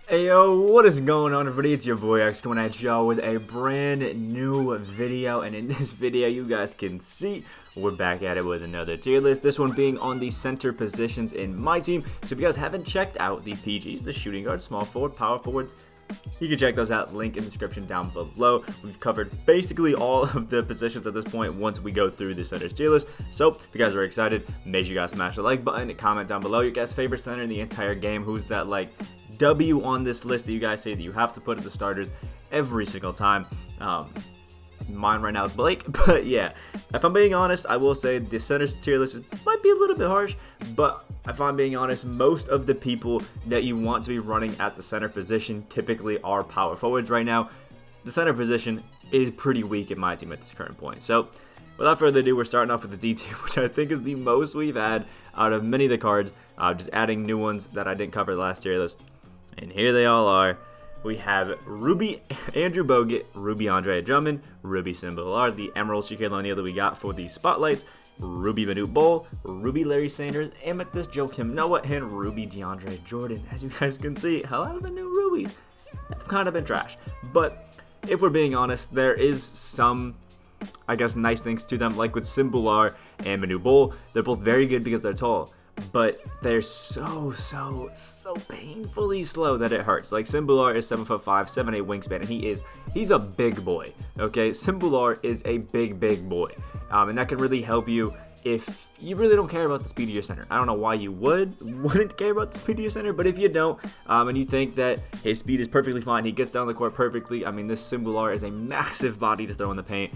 Hey yo, what is going on everybody? It's your boy X coming at y'all with a brand new video, and in this video you guys can see we're back at it with another tier list, this one being on the center positions in my team. So if you guys haven't checked out the PGs, the shooting guard, small forward, power forwards, you can check those out, link in the description down below. We've covered basically all of the positions at this point once we go through the center tier list. So if you guys are excited, make sure you guys smash the like button and comment down below your guys' favorite center in the entire game. Who's that like W on this list that you guys say that you have to put at the starters every single time. Mine right now is Blake, but yeah, if I'm being honest, I will say the center tier list might be a little bit harsh, but if I'm being honest, most of the people that you want to be running at the center position typically are power forwards right now. The center position is pretty weak in my team at this current point. So without further ado, we're starting off with the D tier, which I think is the most we've had out of many of the cards, just adding new ones that I didn't cover the last tier list. And here they all are. We have Ruby Andrew Bogut, Ruby Andre Drummond, Ruby Simbalar, the Emerald Shaquille O'Neal that we got for the spotlights, Ruby Manute Bol, Ruby Larry Sanders, Amethyst Joakim Noah, and Ruby DeAndre Jordan. As you guys can see, a lot of the new Rubies have kind of been trash. But if we're being honest, there is some, I guess, nice things to them, like with Simbalar and Manute Bol. They're both very good because they're tall, but they're so painfully slow that it hurts. Like Simbalar is 7'5", 7'8" wingspan, and he's a big boy. Okay, Simbalar is a big boy, and that can really help you if you really don't care about the speed of your center. I don't know why you wouldn't care about the speed of your center, but if you don't, and you think that his speed is perfectly fine, he gets down the court perfectly. I mean, this Simbalar is a massive body to throw in the paint.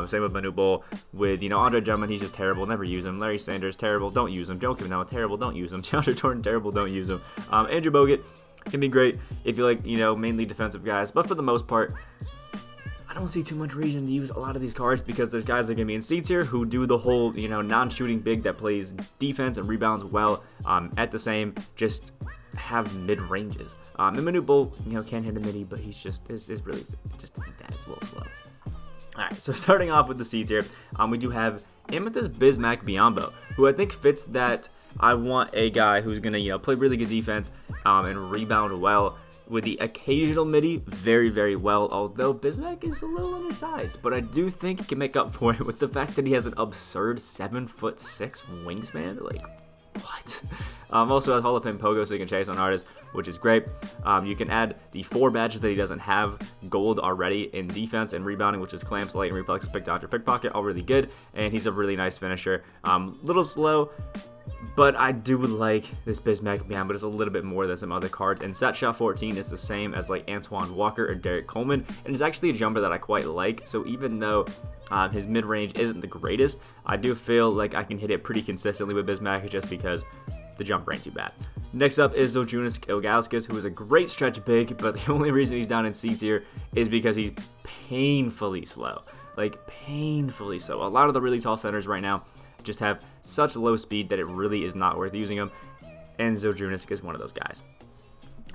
Same with Manute Bol. With, Andre Drummond, he's just terrible. Never use him. Larry Sanders, terrible. Don't use him. Joakim Noah, terrible. Don't use him. DeAndre Jordan, terrible. Don't use him. Andrew Bogut can be great if you like, mainly defensive guys, but for the most part, I don't see too much reason to use a lot of these cards because there's guys that are going to be in C tier who do the whole, non-shooting big that plays defense and rebounds well at the same, just have mid-ranges. And Manute Bol, can hit a midi, but he's just, is really just like that. It's a little slow. Alright, so starting off with the C tier, we do have Amethyst Bismack Biambo, who I think fits that I want a guy who's going to, play really good defense and rebound well, with the occasional midi very well, although Bismack is a little undersized, but I do think he can make up for it with the fact that he has an absurd 7'6" wingspan. Like, what? Also has Hall of Fame pogo, so you can chase on artists, which is great. You can add the 4 badges that he doesn't have gold already in defense and rebounding, which is clamps, light, and reflex, pick dodger, pickpocket, all really good, and he's a really nice finisher. Little slow, but I do like this Bismack Biambo just a little bit more than some other cards. And set shot 14 is the same as like Antoine Walker or Derek Coleman, and it's actually a jumper that I quite like. So even though his mid-range isn't the greatest, I do feel like I can hit it pretty consistently with Bismack just because the jumper ain't too bad. Next up is Zydrunas Ilgauskas, who is a great stretch big, but the only reason he's down in C tier is because he's painfully slow. Like, painfully slow. A lot of the really tall centers right now just have such low speed that it really is not worth using them, and Zydrunas is one of those guys.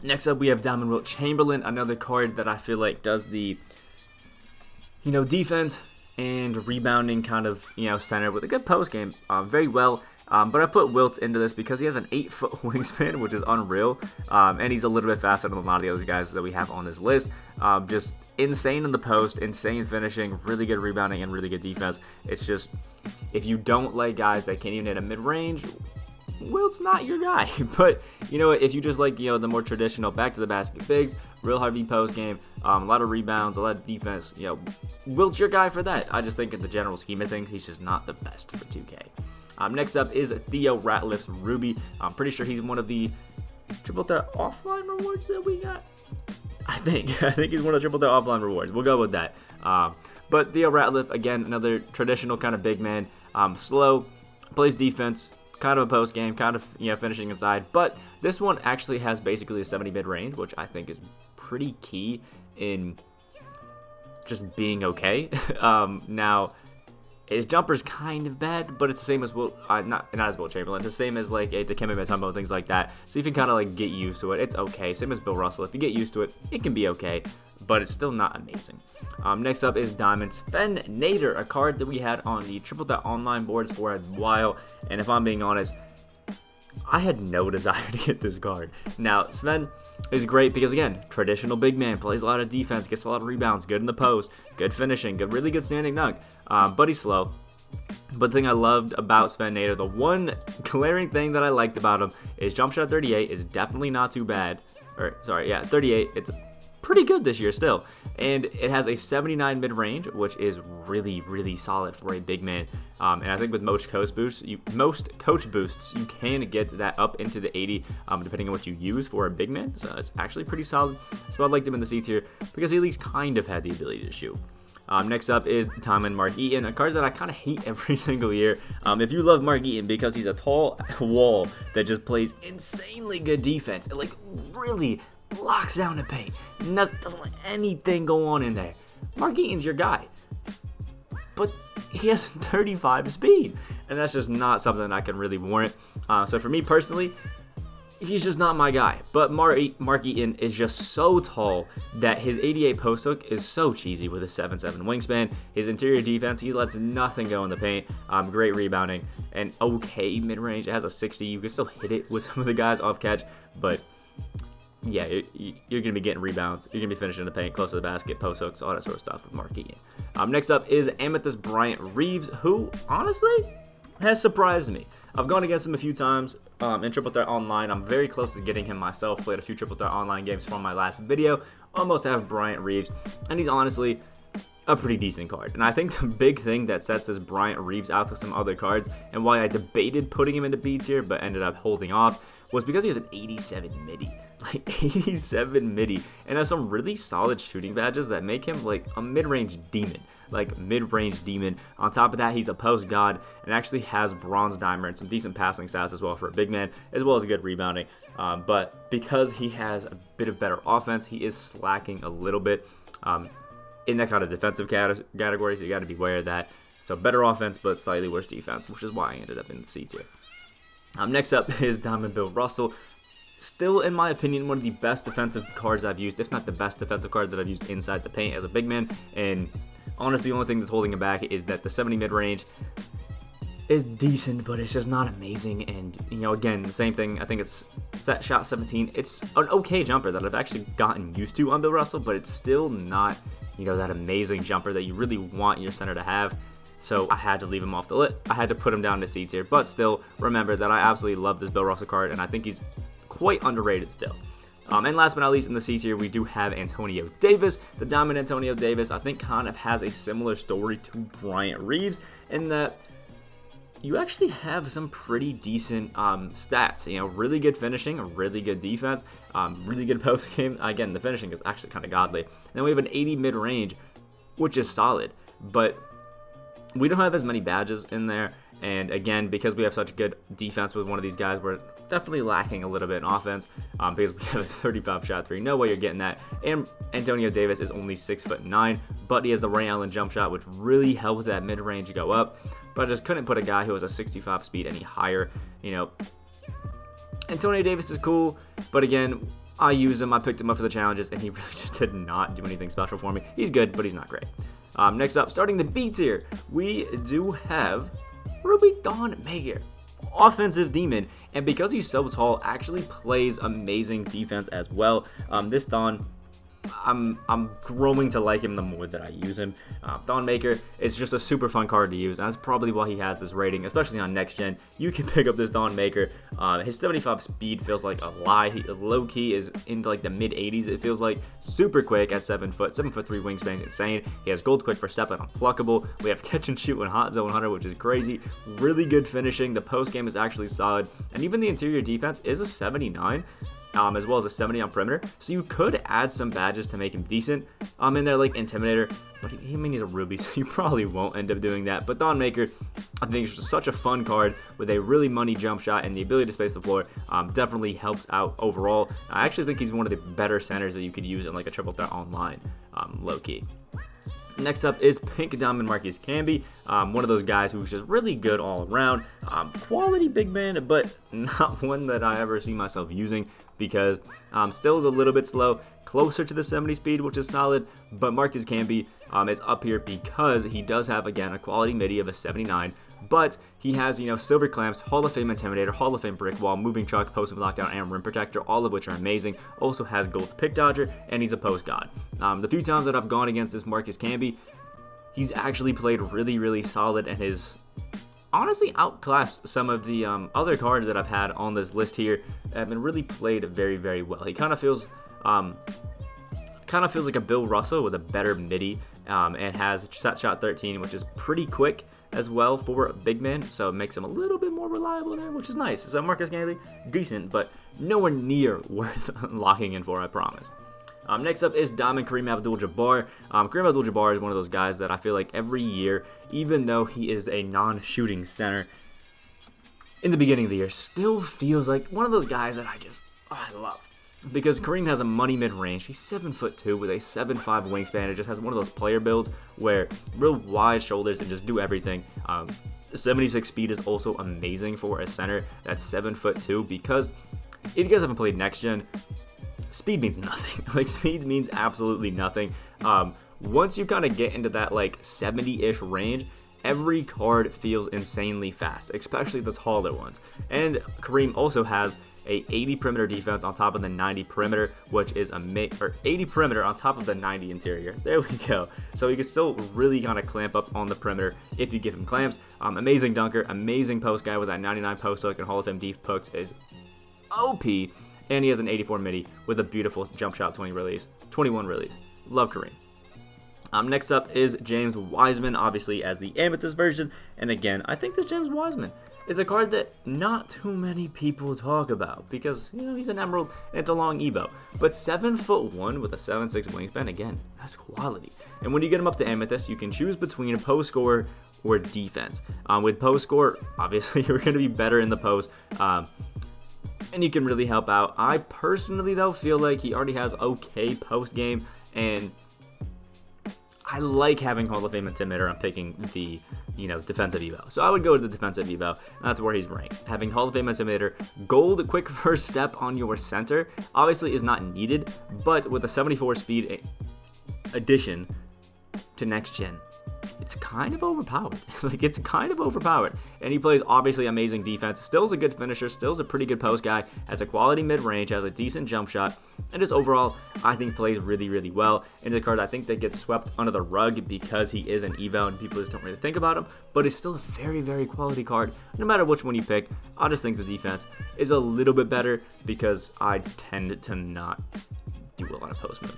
Next up, we have Diamond Wilt Chamberlain, another card that I feel like does the, defense and rebounding kind of, center with a good post game very well. But I put Wilt into this because he has an 8-foot wingspan, which is unreal, and he's a little bit faster than a lot of the other guys that we have on this list. Just insane in the post, insane finishing, really good rebounding, and really good defense. It's just, if you don't like guys that can't even hit a mid-range, Wilt's not your guy. But, if you just like, the more traditional back-to-the-basket bigs, real heavy post game, a lot of rebounds, a lot of defense, Wilt's your guy for that. I just think in the general scheme of things, he's just not the best for 2K. Next up is Theo Ratliff's Ruby. I'm pretty sure he's one of the triple threat offline rewards that we got. I think he's one of the triple threat offline rewards. We'll go with that. But Theo Ratliff, again, another traditional kind of big man. Slow, plays defense, kind of a post game, kind of finishing inside. But this one actually has basically a 70 mid range, which I think is pretty key in just being okay. Now, his jumper's kind of bad, but it's the same as not as Wilt Chamberlain. It's the same as like a Dikembe Mutombo, things like that. So you can kind of like get used to it. It's okay. Same as Bill Russell. If you get used to it, it can be okay, but it's still not amazing. Next up is Diamond Spen Nader, a card that we had on the Triple Threat online boards for a while. And if I'm being honest, I had no desire to get this card. Now, Spen is great because, again, traditional big man, plays a lot of defense, gets a lot of rebounds, good in the post, good finishing, really good standing dunk, but he's slow. But the thing I loved about Spen Nader, the one glaring thing that I liked about him is jump shot 38 is definitely not too bad. Or, sorry, yeah, 38, it's pretty good this year still. And it has a 79 mid-range, which is really solid for a big man. And I think with most coach boosts, you can get that up into the 80, depending on what you use for a big man. So it's actually pretty solid. So I liked him in the C tier because he at least kind of had the ability to shoot. Next up is Diamond Mark Eaton, a card that I kind of hate every single year. If you love Mark Eaton because he's a tall wall that just plays insanely good defense, it like really locks down the paint, doesn't let anything go on in there, Mark Eaton's your guy. But he has 35 speed, and that's just not something I can really warrant. So for me personally, he's just not my guy. But Mark Eaton is just so tall that his 88 post hook is so cheesy with a 7'7" wingspan. His interior defense, he lets nothing go in the paint. Great rebounding and okay mid-range. It has a 60. You can still hit it with some of the guys off catch, but yeah, you're going to be getting rebounds. You're going to be finishing the paint, close to the basket, post hooks, all that sort of stuff with Mark Eaton. Next up is Amethyst Bryant Reeves, who honestly has surprised me. I've gone against him a few times in Triple Threat Online. I'm very close to getting him myself. Played a few Triple Threat Online games from my last video. Almost have Bryant Reeves, and he's honestly a pretty decent card. And I think the big thing that sets this Bryant Reeves out to some other cards, and why I debated putting him into B tier but ended up holding off, was because he has an 87 midi. Like 87 midi, and has some really solid shooting badges that make him like a mid-range demon. On top of that, he's a post god and actually has bronze dimer and some decent passing stats as well for a big man, as well as good rebounding. But because he has a bit of better offense, he is slacking a little bit in that kind of defensive category, so you got to be aware of that. So better offense, but slightly worse defense, which is why I ended up in the C tier. Next up is Diamond Bill Russell. Still, in my opinion, one of the best defensive cards I've used, if not the best defensive card that I've used inside the paint as a big man. And honestly, the only thing that's holding him back is that the 70 mid-range is decent, but it's just not amazing. And, you know, again, the same thing. I think it's set shot 17. It's an okay jumper that I've actually gotten used to on Bill Russell, but it's still not, you know, that amazing jumper that you really want your center to have. So I had to leave him off the list. I had to put him down to C tier. But still, remember that I absolutely love this Bill Russell card, and I think he's quite underrated still. And last but not least, in the C tier, we do have Antonio Davis. The Diamond Antonio Davis, I think, kind of has a similar story to Bryant Reeves in that you actually have some pretty decent stats. You know, really good finishing, really good defense, really good post game. Again, the finishing is actually kind of godly. And then we have an 80 mid-range, which is solid, but we don't have as many badges in there. And again, because we have such good defense with one of these guys, we're definitely lacking a little bit in offense because we have a 35 shot three. No way you're getting that. And Antonio Davis is only 6'9", but he has the Ray Allen jump shot, which really helped that mid-range go up. But I just couldn't put a guy who has a 65 speed any higher. You know, Antonio Davis is cool, but again, I used him. I picked him up for the challenges, and he really just did not do anything special for me. He's good, but he's not great. Next up, starting the B tier, we do have Rudy Gobert, offensive demon, and because he's so tall, actually plays amazing defense as well. This Don, I'm growing to like him the more that I use him. Thon Maker is just a super fun card to use, and that's probably why he has this rating, especially on next gen. You can pick up this Thon Maker. His 75 speed feels like a lie. He low key is into like the mid 80s. It feels like super quick at 7'3" wingspan is insane. He has gold quick for step and unpluckable. We have catch and shoot and hot zone hunter, which is crazy. Really good finishing. The post game is actually solid, and even the interior defense is a 79. As well as a 70 on perimeter, so you could add some badges to make him decent in there, like Intimidator, but I mean, he's a Ruby, so you probably won't end up doing that. But Thon Maker, I think it's just such a fun card with a really money jump shot and the ability to space the floor. Definitely helps out overall. I actually think he's one of the better centers that you could use in like a Triple Threat Online, low-key. Next up is Pink Diamond Marcus Camby, one of those guys who's just really good all around. Quality big man, but not one that I ever see myself using because still is a little bit slow, closer to the 70 speed, which is solid, but Marcus Camby is up here because he does have, again, a quality midi of a 79, but he has, silver clamps, Hall of Fame intimidator, Hall of Fame brick wall, moving truck, post of lockdown, and rim protector, all of which are amazing. Also has gold pick dodger, and he's a post god. The few times that I've gone against this Marcus Camby, he's actually played really, really solid and has honestly outclassed some of the other cards that I've had on this list here. Have been really played very, very well. He kind of feels like a Bill Russell with a better midi, and has set shot 13, which is pretty quick as well for a big man, so it makes him a little bit more reliable there, which is nice. So Marcus Camby, decent, but nowhere near worth locking in for, I promise. Next up is Diamond Kareem Abdul-Jabbar. Kareem Abdul-Jabbar is one of those guys that I feel like every year, even though he is a non-shooting center, in the beginning of the year, still feels like one of those guys that I love. Because Kareem has a money mid-range. He's 7'2" with a 7'5" wingspan. It just has one of those player builds where real wide shoulders and just do everything. 76 speed is also amazing for a center that's 7'2", because if you guys haven't played Next Gen, speed means nothing. Like, speed means absolutely nothing. Once you kind of get into that like 70-ish range, every card feels insanely fast, especially the taller ones. And Kareem also has a 80 perimeter defense on top of the 90 perimeter, which is 80 perimeter on top of the 90 interior. There we go. So he can still really kind of clamp up on the perimeter if you give him clamps. Amazing dunker, amazing post guy with that 99 post hook, and Hall of Fame deep hooks is OP. And he has an 84 midi with a beautiful jump shot 21 release. Love Kareem. Next up is James Wiseman, obviously as the Amethyst version. And again, I think this James Wiseman is a card that not too many people talk about because, he's an emerald and it's a long Evo. But 7'1" with a 7'6" wingspan, again, that's quality. And when you get him up to Amethyst, you can choose between a post scorer or defense. With post score, obviously, you're going to be better in the post. And you can really help out. I personally, though, feel like he already has okay post game, and I like having Hall of Fame Intimidator. I'm picking the, defensive evo. So I would go to the defensive evo. That's where he's ranked. Having Hall of Fame Intimidator, gold quick first step on your center, obviously is not needed, but with a 74 speed addition to Next Gen, it's kind of overpowered. It's kind of overpowered. And he plays obviously amazing defense. Still is a good finisher. Still is a pretty good post guy. Has a quality mid-range. Has a decent jump shot. And just overall, I think plays really, really well. And it's a card I think that gets swept under the rug because he is an evo and people just don't really think about him. But it's still a very, very quality card. No matter which one you pick, I just think the defense is a little bit better because I tend to not do a lot of post move.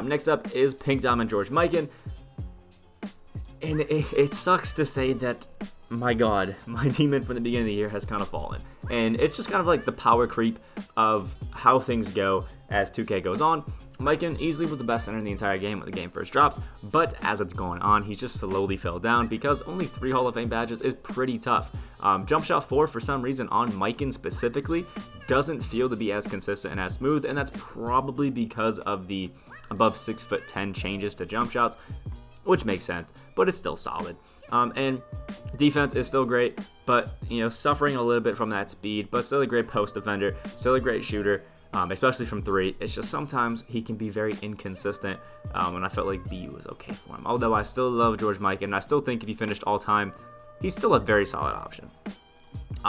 Next up is Pink Diamond George Miken. And it sucks to say that, my God, my demon from the beginning of the year has kind of fallen. And it's just kind of like the power creep of how things go as 2K goes on. Miken easily was the best center in the entire game when the game first dropped, but as it's going on, he's just slowly fell down because only 3 Hall of Fame badges is pretty tough. Jump shot 4, for some reason, on Miken specifically, doesn't feel to be as consistent and as smooth, and that's probably because of the above 6'10" changes to jump shots, which makes sense, but it's still solid. And defense is still great, but, suffering a little bit from that speed, but still a great post defender, still a great shooter, especially from 3. It's just sometimes he can be very inconsistent, and I felt like BU was okay for him. Although I still love George Miken, and I still think if he finished all time, he's still a very solid option.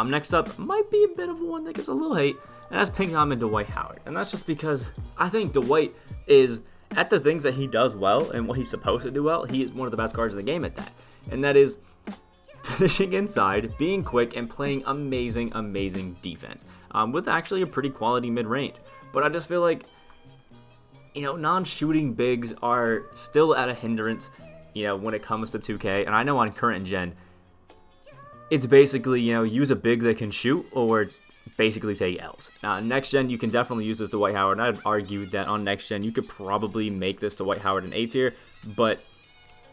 Next up might be a bit of one that gets a little hate, and that's Pink Diamond Dwight Howard. And that's just because I think Dwight is, at the things that he does well and what he's supposed to do well, he is one of the best cards in the game at that. And that is finishing inside, being quick, and playing amazing, amazing defense with actually a pretty quality mid-range. But I just feel like, non-shooting bigs are still at a hindrance, when it comes to 2K. And I know on current gen, it's basically, use a big that can shoot or basically take L's. Next gen, you can definitely use this to Dwight Howard, and I'd argue that on next gen, you could probably make this to Dwight Howard an A tier, but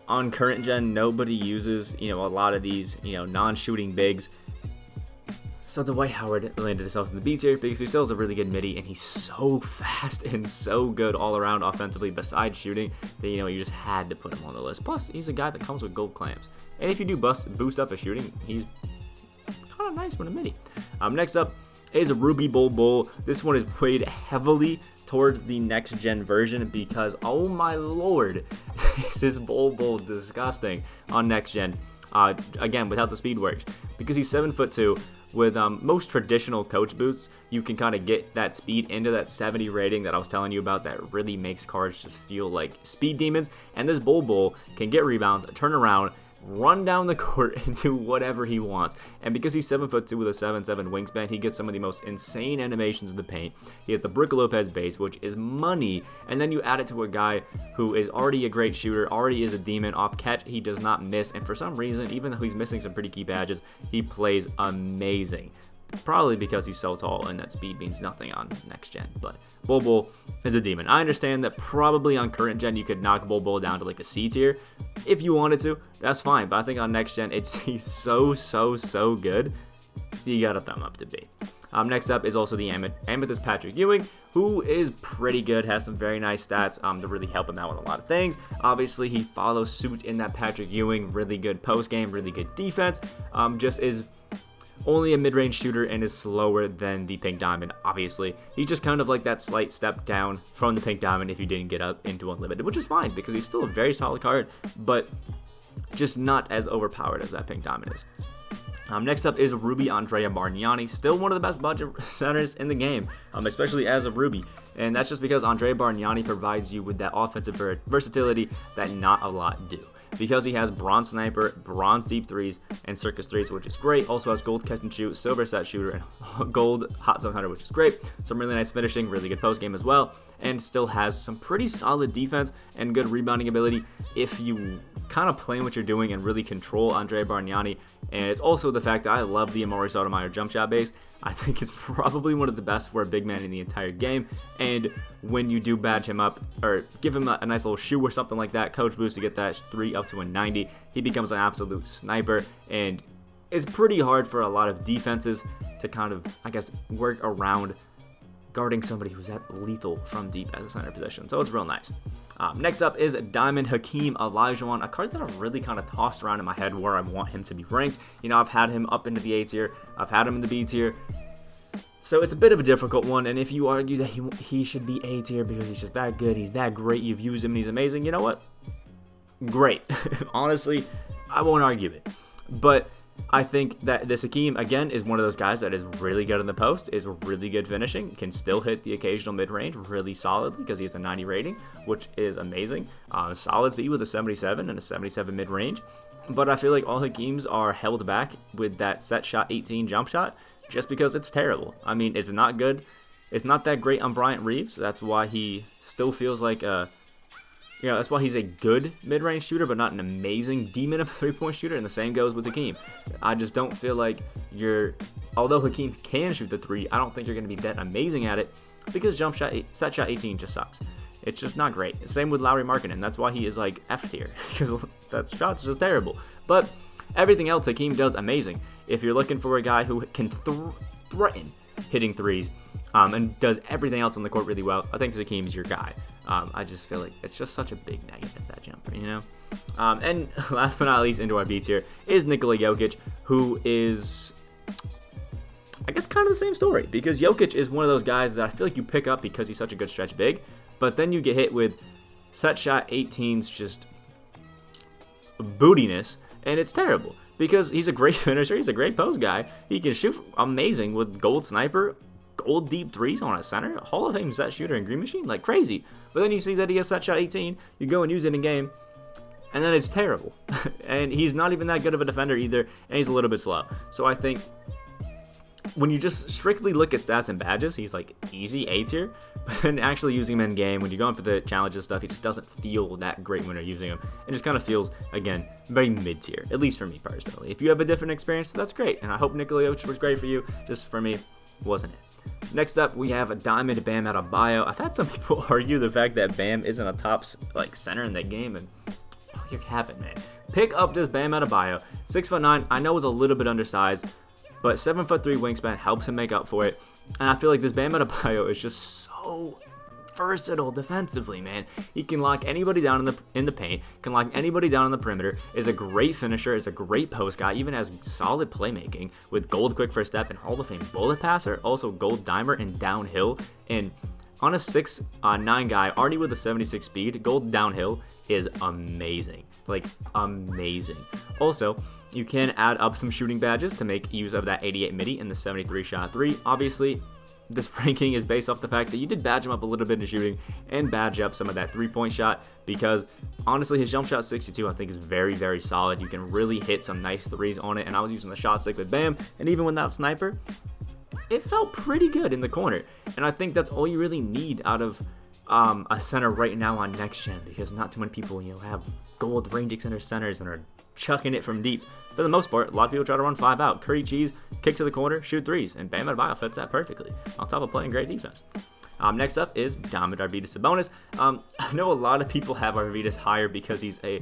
on current gen, nobody uses, a lot of these, non-shooting bigs. So Dwight Howard landed himself in the B tier because he still has a really good midi, and he's so fast and so good all around offensively besides shooting that, you just had to put him on the list. Plus, he's a guy that comes with gold clamps. And if you do boost up his shooting, he's kind of nice with a midi. Next up is Ruby Bull. This one is played heavily towards the next gen version because, oh my lord, this is Bull disgusting on next gen. again, without the speed works. Because he's 7'2", with most traditional coach boosts, you can kind of get that speed into that 70 rating that I was telling you about that really makes cards just feel like speed demons. And this Bull can get rebounds, turn around, run down the court, and do whatever he wants. And because he's 7'2" with a 7'7" wingspan, he gets some of the most insane animations in the paint. He has the Brook Lopez base, which is money, and then you add it to a guy who is already a great shooter, already is a demon. Off catch, he does not miss, and for some reason, even though he's missing some pretty key badges, he plays amazing. Probably because he's so tall and that speed means nothing on next gen, but Bull is a demon. I understand that probably on current gen you could knock Bull down to like a C tier if you wanted to. That's fine, but I think on next gen he's so good. You got a thumb up to B. Next up is also the Amethyst Patrick Ewing, who is pretty good, has some very nice stats to really help him out with a lot of things. Obviously, he follows suit in that Patrick Ewing, really good post game, really good defense. Just is only a mid-range shooter and is slower than the Pink Diamond, obviously. He's just kind of like that slight step down from the Pink Diamond if you didn't get up into Unlimited, which is fine because he's still a very solid card, but just not as overpowered as that Pink Diamond is. Next up is Ruby Andrea Bargnani, still one of the best budget centers in the game, especially as a Ruby. And that's just because Andrea Bargnani provides you with that offensive versatility that not a lot do. Because he has Bronze Sniper, Bronze Deep Threes, and Circus Threes, which is great. Also has Gold Catch and Shoot, Silver Set Shooter, and Gold Hot Zone Hunter, which is great. Some really nice finishing, really good post game as well. And still has some pretty solid defense and good rebounding ability if you kind of plan what you're doing and really control Andrea Bargnani. And it's also the fact that I love the Amari Sotomayor jump shot base. I think it's probably one of the best for a big man in the entire game. And when you do badge him up or give him a nice little shoe or something like that, coach boost to get that 3 up to a 90, he becomes an absolute sniper. And it's pretty hard for a lot of defenses to kind of, I guess, work around guarding somebody who's that lethal from deep as a center position. So it's real nice. Next up is Diamond Hakeem Olajuwon, a card that I've really kind of tossed around in my head where I want him to be ranked. You know, I've had him up into the A tier, I've had him in the B tier. So it's a bit of a difficult one, and if you argue that he should be A tier because he's just that good, he's that great, you've used him and he's amazing, you know what? Great. Honestly, I won't argue it. But I think that this Hakeem, again, is one of those guys that is really good in the post, is really good finishing, can still hit the occasional mid-range really solidly because he has a 90 rating, which is amazing. Solid speed with a 77 and a 77 mid-range. But I feel like all Hakeems are held back with that set shot 18 jump shot just because it's terrible. I mean, it's not good. It's not that great on Bryant Reeves. That's why he still feels like a... You know, that's why he's a good mid-range shooter, but not an amazing demon of a three-point shooter, and the same goes with Hakeem. I just don't feel like although Hakeem can shoot the 3, I don't think you're going to be that amazing at it, because set shot 18 just sucks. It's just not great. Same with Lauri Markkanen. That's why he is like F tier, because that shot's just terrible. But everything else Hakeem does amazing. If you're looking for a guy who can threaten hitting threes, and does everything else on the court really well, I think Hakeem's your guy. I just feel like it's just such a big negative, that jumper, you know? And last but not least, into our B tier is Nikola Jokic, who is, I guess, kind of the same story, because Jokic is one of those guys that I feel like you pick up because he's such a good stretch big, but then you get hit with set shot 18's just bootiness, and it's terrible, because he's a great finisher, he's a great post guy, he can shoot amazing with Gold Sniper, Gold Deep Threes on a center, Hall of Fame set shooter and Green Machine, like crazy. But then you see that he has set shot 18, you go and use it in game, and then it's terrible. And he's not even that good of a defender either, and he's a little bit slow. So I think when you just strictly look at stats and badges, he's like easy A tier, but then actually using him in game, when you're going for the challenges stuff, he just doesn't feel that great when you're using him. It just kind of feels, again, very mid tier, at least for me personally. If you have a different experience, that's great, and I hope Nikola Jokic was great for you. Just for me, wasn't it. Next up, we have a Diamond Bam Adebayo. I've had some people argue the fact that Bam isn't a top center in that game, and you're capping, man. Pick up this Bam Adebayo, 6'9". I know it's a little bit undersized, but 7'3" wingspan helps him make up for it. And I feel like this Bam Adebayo is just so versatile defensively, man. He can lock anybody down in the paint, can lock anybody down on the perimeter, is a great finisher, is a great post guy, even has solid playmaking with Gold Quick First Step and Hall of Fame bullet passer, also Gold Dimer and downhill. And on a 6'9" guy, already with a 76 speed, Gold downhill is amazing. Like, amazing. Also, you can add up some shooting badges to make use of that 88 midi and the 73 shot 3. Obviously, this ranking is based off the fact that you did badge him up a little bit in shooting and badge up some of that 3-point shot, because honestly his jump shot 62 I think is very, very solid. You can really hit some nice threes on it, and I was using the shot stick with Bam, and even without sniper, it felt pretty good in the corner. And I think that's all you really need out of a center right now on next gen, because not too many people, have gold range extender centers and are chucking it from deep. For the most part, a lot of people try to run 5 out. Curry cheese, kick to the corner, shoot threes, and Bam Adebayo fits that perfectly, on top of playing great defense. Next up is Diamond Arvydas Sabonis. I know a lot of people have Arvydas higher because he's a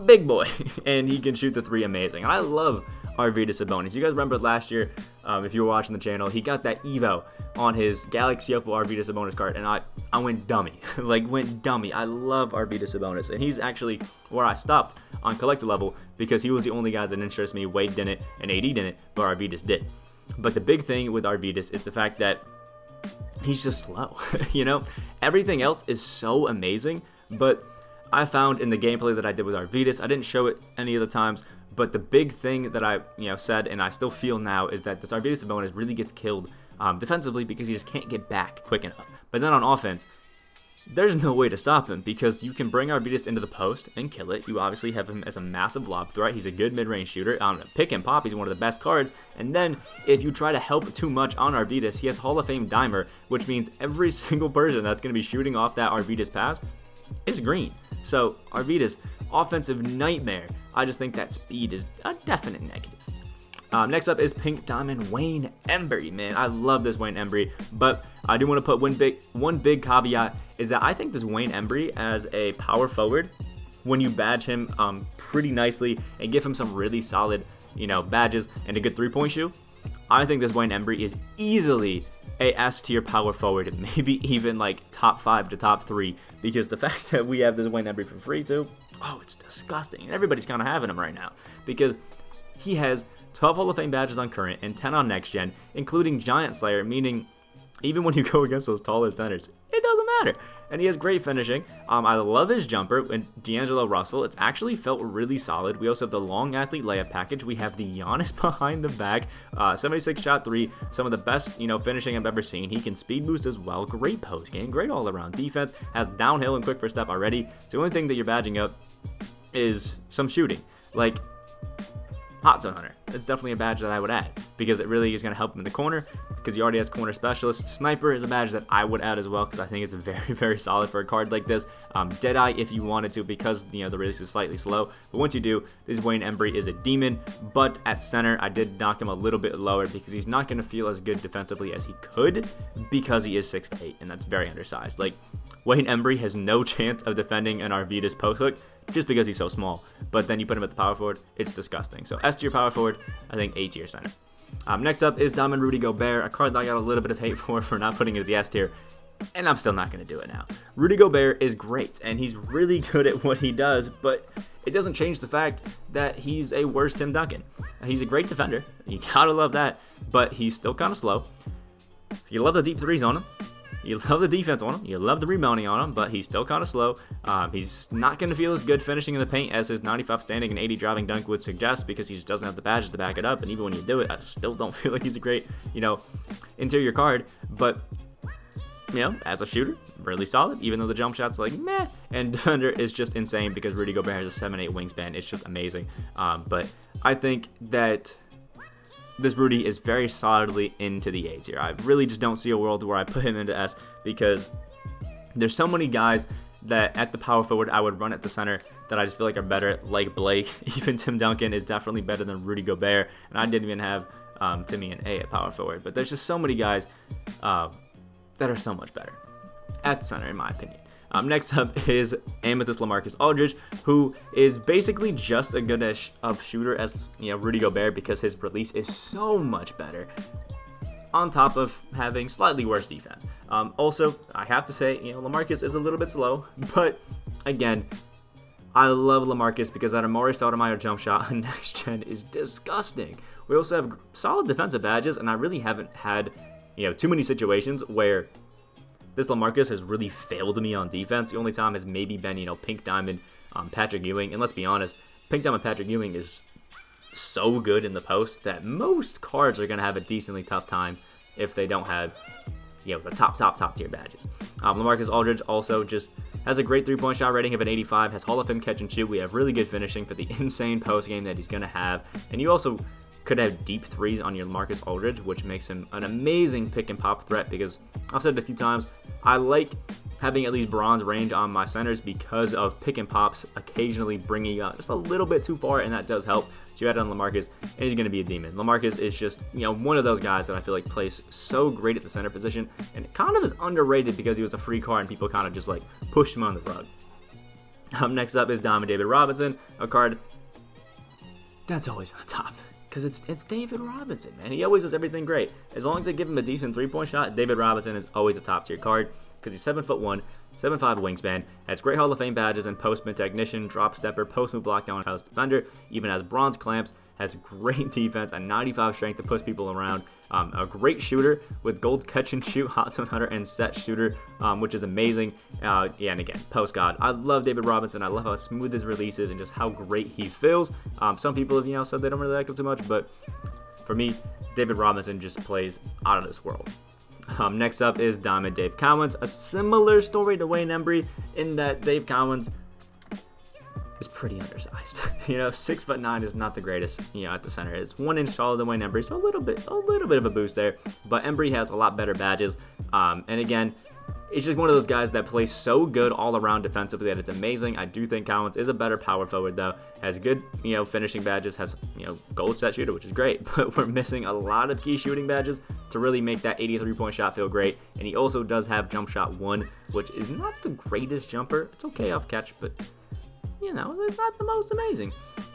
big boy, and he can shoot the 3 amazing. And I love Arvydas Sabonis. You guys remember last year, if you were watching the channel, he got that Evo on his Galaxy Opal Arvydas Sabonis card, and I went dummy. Went dummy. I love Arvydas Sabonis, and he's actually where I stopped on collector level because he was the only guy that interests me. Wade didn't, and AD didn't, but Arvydas did. But the big thing with Arvydas is the fact that he's just slow. Everything else is so amazing, but I found in the gameplay that I did with Arvydas, I didn't show it any of the times, but the big thing that I said, and I still feel now, is that this Arvydas Sabonis really gets killed defensively because he just can't get back quick enough. But then on offense, there's no way to stop him because you can bring Arvydas into the post and kill it. You obviously have him as a massive lob threat. He's a good mid-range shooter. Pick and pop, he's one of the best cards. And then if you try to help too much on Arvydas, he has Hall of Fame dimer, which means every single person that's going to be shooting off that Arvydas pass is green. So Arvydas, offensive nightmare. I just think that speed is a definite negative. Next up is Pink Diamond Wayne Embery. Man, I love this Wayne Embery, but I do want to put one big caveat is that I think this Wayne Embery as a power forward, when you badge him pretty nicely and give him some really solid, badges and a good 3-point shoe, I think this Wayne Embery is easily a S tier power forward, maybe even like top 5 to top 3, because the fact that we have this Wayne Embery for free too, it's disgusting. And everybody's kind of having him right now because he has 12 Hall of Fame badges on current and 10 on next gen, including Giant Slayer, meaning even when you go against those taller centers, it doesn't matter. And he has great finishing. I love his jumper and D'Angelo Russell. It's actually felt really solid. We also have the long athlete layup package. We have the Giannis behind the back, 76 shot 3, some of the best finishing I've ever seen. He can speed boost as well. Great post game, great all around defense. Has downhill and quick first step already. So the only thing that you're badging up is some shooting, like Hot Zone Hunter. It's definitely a badge that I would add because it really is going to help him in the corner because he already has corner specialist. Sniper is a badge that I would add as well because I think it's very, very solid for a card like this. Deadeye if you wanted to because the release is slightly slow, but once you do, this Wayne Embery is a demon. But at center, I did knock him a little bit lower because he's not going to feel as good defensively as he could because he is 6'8", and that's very undersized. Like, Wayne Embery has no chance of defending an Arvydas post hook just because he's so small. But then you put him at the power forward, it's disgusting. So S tier power forward, I think A tier center. Next up is Diamond Rudy Gobert, a card that I got a little bit of hate for not putting it at the S tier, and I'm still not going to do it now. Rudy Gobert is great, and he's really good at what he does, but it doesn't change the fact that he's a worse Tim Duncan. He's a great defender, you gotta love that, but he's still kind of slow. You love the deep threes on him. You love the defense on him. You love the rebounding on him, but he's still kind of slow. He's not going to feel as good finishing in the paint as his 95 standing and 80 driving dunk would suggest because he just doesn't have the badges to back it up. And even when you do it, I still don't feel like he's a great, interior card. But, as a shooter, really solid, even though the jump shot's like meh. And defender is just insane because Rudy Gobert has a 7'8" wingspan. It's just amazing. But I think that this Rudy is very solidly into the A tier. I really just don't see a world where I put him into S because there's so many guys that at the power forward I would run at the center that I just feel like are better, like Blake. Even Tim Duncan is definitely better than Rudy Gobert, and I didn't even have Timmy and A at power forward. But there's just so many guys that are so much better at center, in my opinion. Next up is Amethyst Lamarcus Aldridge, who is basically just as good of shooter as Rudy Gobert because his release is so much better, on top of having slightly worse defense. Also, I have to say, Lamarcus is a little bit slow, but again, I love Lamarcus because that Amari Stoudemire jump shot on next gen is disgusting. We also have solid defensive badges, and I really haven't had too many situations where this Lamarcus has really failed me on defense. The only time has maybe been, Pink Diamond Patrick Ewing. And let's be honest, Pink Diamond Patrick Ewing is so good in the post that most cards are going to have a decently tough time if they don't have, the top tier badges. Lamarcus Aldridge also just has a great 3-point shot rating of an 85, has Hall of Fame catch and shoot. We have really good finishing for the insane post game that he's going to have. And you also could have deep threes on your Lamarcus Aldridge, which makes him an amazing pick and pop threat, because I've said it a few times, I like having at least bronze range on my centers because of pick and pops occasionally bringing you out just a little bit too far, and that does help. So you add on Lamarcus, and he's going to be a demon. Lamarcus is just, one of those guys that I feel like plays so great at the center position, and it kind of is underrated because he was a free card and people kind of just like pushed him on the rug. Next up is Diamond David Robinson, a card that's always on the top. Because it's David Robinson, man. He always does everything great. As long as they give him a decent 3-point shot, David Robinson is always a top-tier card because he's 7'1", 7'5" wingspan, has great Hall of Fame badges and postman technician, drop stepper, post move lockdown, house defender, even has bronze clamps, has great defense, a 95 strength to push people around, a great shooter with gold catch and shoot, hot zone hunter, and set shooter, which is amazing. And again, post god. I love David Robinson. I love how smooth his release is and just how great he feels. Some people have said they don't really like him too much, but for me, David Robinson just plays out of this world. Next up is Diamond Dave Cowens. A similar story to Wayne Embery in that Dave Cowens is pretty undersized. 6'9" is not the greatest, at the center. It's 1 inch taller than Wayne Embery, so a little bit of a boost there. But Embery has a lot better badges. And again, it's just one of those guys that plays so good all around defensively that it's amazing. I do think Cowens is a better power forward though. Has good, finishing badges, has, gold set shooter, which is great, but we're missing a lot of key shooting badges to really make that 83-point shot feel great. And he also does have jump shot 1, which is not the greatest jumper. It's okay off catch, but it's not the most amazing.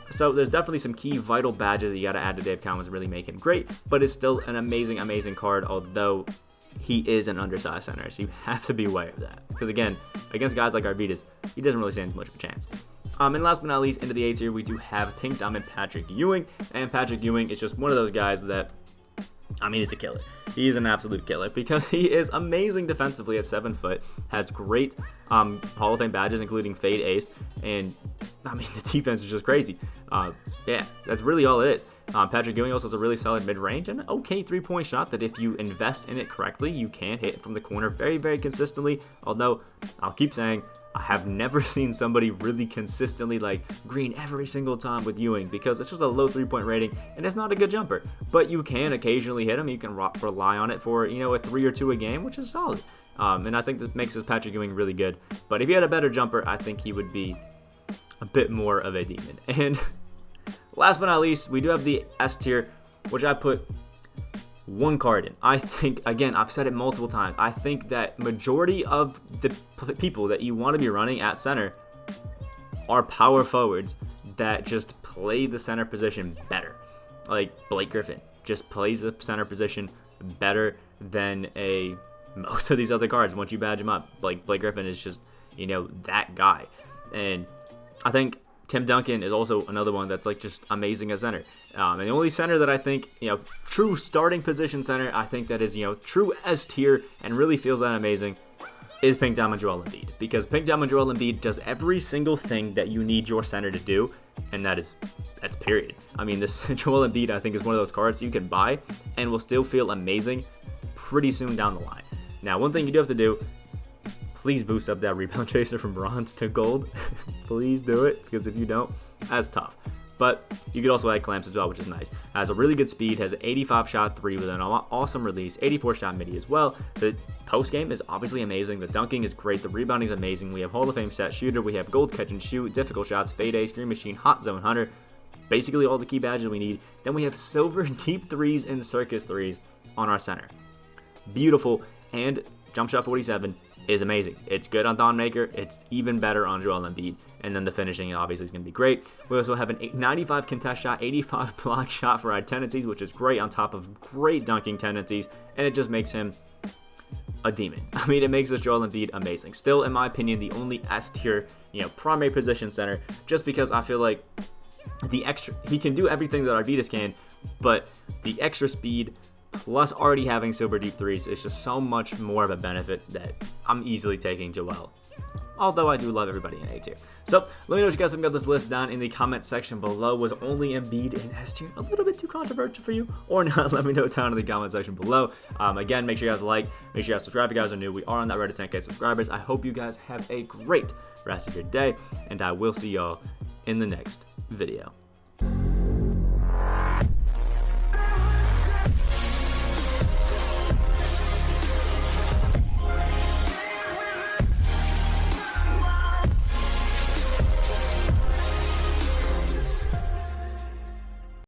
So there's definitely some key vital badges that you got to add to Dave Cowens to really make him great, but it's still an amazing card, although he is an undersized center, so you have to be aware of that. Because again, against guys like Arvidas, he doesn't really stand much of a chance. And last but not least, into the A tier, we do have Pink Diamond Patrick Ewing, and Patrick Ewing is just one of those guys that, he's a killer. He is an absolute killer because he is amazing defensively at 7 foot, has great Hall of Fame badges, including Fade Ace, and the defense is just crazy. That's really all it is. Patrick Ewing also has a really solid mid-range and an okay 3-point shot that if you invest in it correctly, you can hit from the corner very, very consistently. Although, I'll keep saying, I have never seen somebody really consistently green every single time with Ewing because it's just a low 3-point rating and it's not a good jumper. But you can occasionally hit him. You can rely on it for, a 3 or 2 a game, which is solid. And I think that makes this Patrick Ewing really good. But if he had a better jumper, I think he would be a bit more of a demon. And last but not least, we do have the S tier, which I put one card in. I think, again, I've said it multiple times, I think that majority of the people that you want to be running at center are power forwards that just play the center position better. Like Blake Griffin just plays the center position better than most of these other cards once you badge him up. Like Blake Griffin is just, that guy. And I think Tim Duncan is also another one that's just amazing at center. And the only center that I think, true starting position center, I think that is, true S tier and really feels that amazing is Pink Diamond Joel Embiid. Because Pink Diamond Joel Embiid does every single thing that you need your center to do, and that's period. This Joel Embiid, I think, is one of those cards you can buy and will still feel amazing pretty soon down the line. Now, one thing you do have to do, please boost up that rebound chaser from bronze to gold. Please do it, because if you don't, that's tough. But you could also add clamps as well, which is nice. Has a really good speed, has an 85 shot 3 with an awesome release, 84 shot midi as well. The post game is obviously amazing. The dunking is great. The rebounding is amazing. We have Hall of Fame set shooter. We have gold catch and shoot, difficult shots, fade ace, screen machine, hot zone hunter. Basically all the key badges we need. Then we have silver deep threes and circus threes on our center. Beautiful, and jump shot 47 is amazing. It's good on Don Maker. It's even better on Joel Embiid. And then the finishing obviously is going to be great. We also have an 95 contest shot, 85 block shot for our tendencies, which is great on top of great dunking tendencies. And it just makes him a demon. It makes this Joel Embiid amazing. Still, in my opinion, the only S tier, primary position center, just because I feel like he can do everything that Arvidas can, but the extra speed, plus already having silver deep threes is just so much more of a benefit that I'm easily taking Joel. Although I do love everybody in A tier. So let me know what you guys think about this list down in the comment section below. Was only Embiid in S tier a little bit too controversial for you or not? Let me know down in the comment section below. Again, make sure you guys like, make sure you guys subscribe if you guys are new. We are on that road to 10K subscribers. I hope you guys have a great rest of your day, and I will see y'all in the next video.